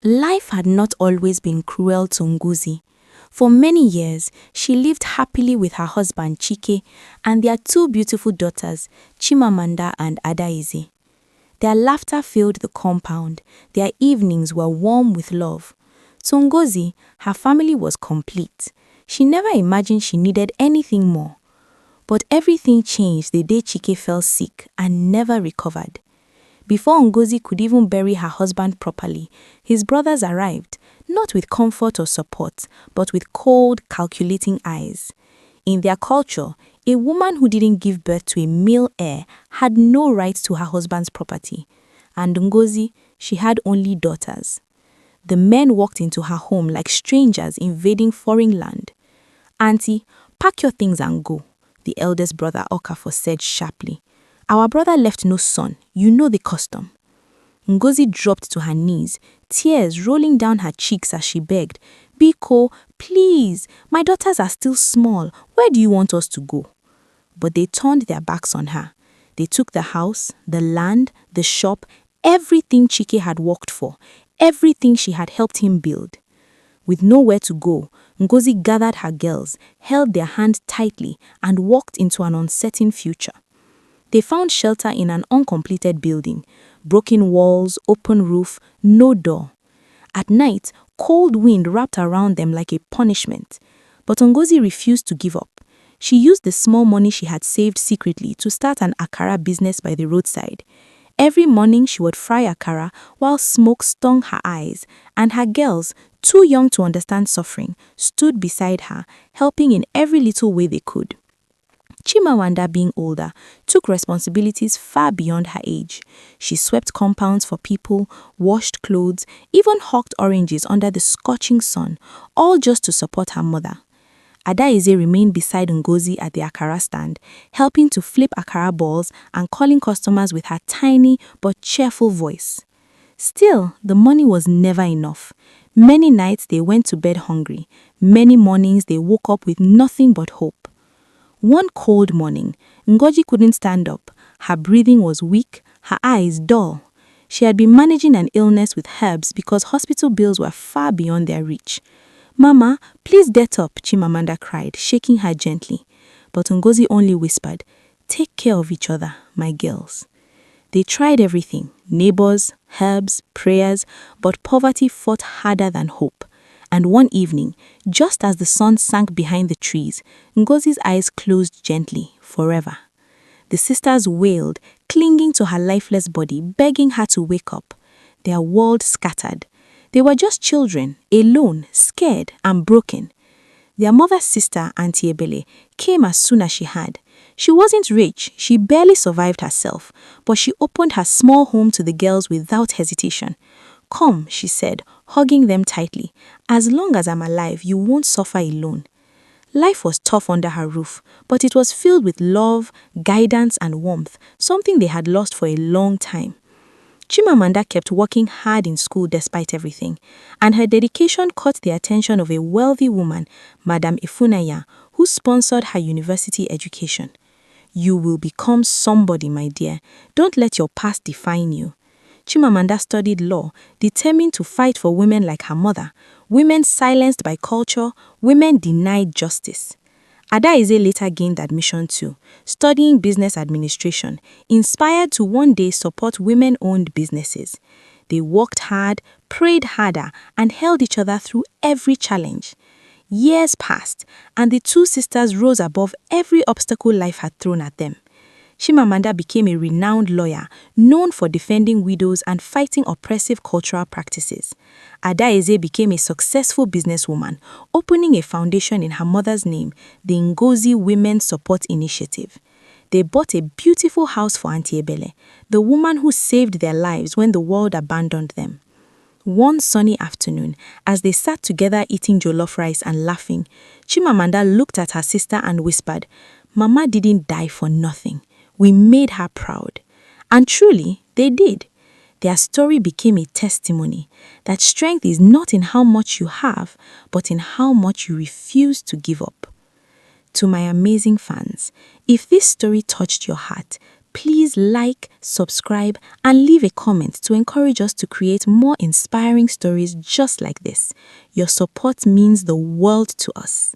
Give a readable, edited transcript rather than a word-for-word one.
Life had not always been cruel to Ngozi. For many years, she lived happily with her husband Chike and their two beautiful daughters, Chimamanda and Adaize. Their laughter filled the compound, their evenings were warm with love. To Ngozi, her family was complete. She never imagined she needed anything more. But everything changed the day Chike fell sick and never recovered. Before Ngozi could even bury her husband properly, his brothers arrived, not with comfort or support, but with cold, calculating eyes. In their culture, a woman who didn't give birth to a male heir had no right to her husband's property. And Ngozi, she had only daughters. The men walked into her home like strangers invading foreign land. "Auntie, pack your things and go," the eldest brother Okafor said sharply. "Our brother left no son, you know the custom." Ngozi dropped to her knees, tears rolling down her cheeks as she begged, "Biko, please, my daughters are still small, where do you want us to go?" But they turned their backs on her. They took the house, the land, the shop, everything Chike had worked for, everything she had helped him build. With nowhere to go, Ngozi gathered her girls, held their hands tightly, and walked into an uncertain future. They found shelter in an uncompleted building, broken walls, open roof, no door. At night, cold wind wrapped around them like a punishment. But Ngozi refused to give up. She used the small money she had saved secretly to start an akara business by the roadside. Every morning she would fry akara while smoke stung her eyes, and her girls, too young to understand suffering, stood beside her, helping in every little way they could. Chimamanda, being older, took responsibilities far beyond her age. She swept compounds for people, washed clothes, even hawked oranges under the scorching sun, all just to support her mother. Adaize remained beside Ngozi at the akara stand, helping to flip akara balls and calling customers with her tiny but cheerful voice. Still, the money was never enough. Many nights they went to bed hungry. Many mornings they woke up with nothing but hope. One cold morning, Ngozi couldn't stand up. Her breathing was weak, her eyes dull. She had been managing an illness with herbs because hospital bills were far beyond their reach. "Mama, please get up," Chimamanda cried, shaking her gently. But Ngozi only whispered, "Take care of each other, my girls." They tried everything, neighbors, herbs, prayers, but poverty fought harder than hope. And one evening, just as the sun sank behind the trees, Ngozi's eyes closed gently, forever. The sisters wailed, clinging to her lifeless body, begging her to wake up. Their world scattered. They were just children, alone, scared, and broken. Their mother's sister, Auntie Ebele, came as soon as she had. She wasn't rich, she barely survived herself, but she opened her small home to the girls without hesitation. "Come," she said, hugging them tightly. "As long as I'm alive, you won't suffer alone." Life was tough under her roof, but it was filled with love, guidance, and warmth, something they had lost for a long time. Chimamanda kept working hard in school despite everything, and her dedication caught the attention of a wealthy woman, Madame Ifunanya, who sponsored her university education. "You will become somebody, my dear. Don't let your past define you." Chimamanda studied law, determined to fight for women like her mother, women silenced by culture, women denied justice. Adaize later gained admission too, studying business administration, inspired to one day support women-owned businesses. They worked hard, prayed harder, and held each other through every challenge. Years passed, and the two sisters rose above every obstacle life had thrown at them. Chimamanda became a renowned lawyer, known for defending widows and fighting oppressive cultural practices. Adaize became a successful businesswoman, opening a foundation in her mother's name, the Ngozi Women's Support Initiative. They bought a beautiful house for Auntie Ebele, the woman who saved their lives when the world abandoned them. One sunny afternoon, as they sat together eating jollof rice and laughing, Chimamanda looked at her sister and whispered, "Mama didn't die for nothing. We made her proud." And truly, they did. Their story became a testimony that strength is not in how much you have, but in how much you refuse to give up. To my amazing fans, if this story touched your heart, Please like, subscribe, and leave a comment to encourage us to create more inspiring stories just like this. Your support means the world to us.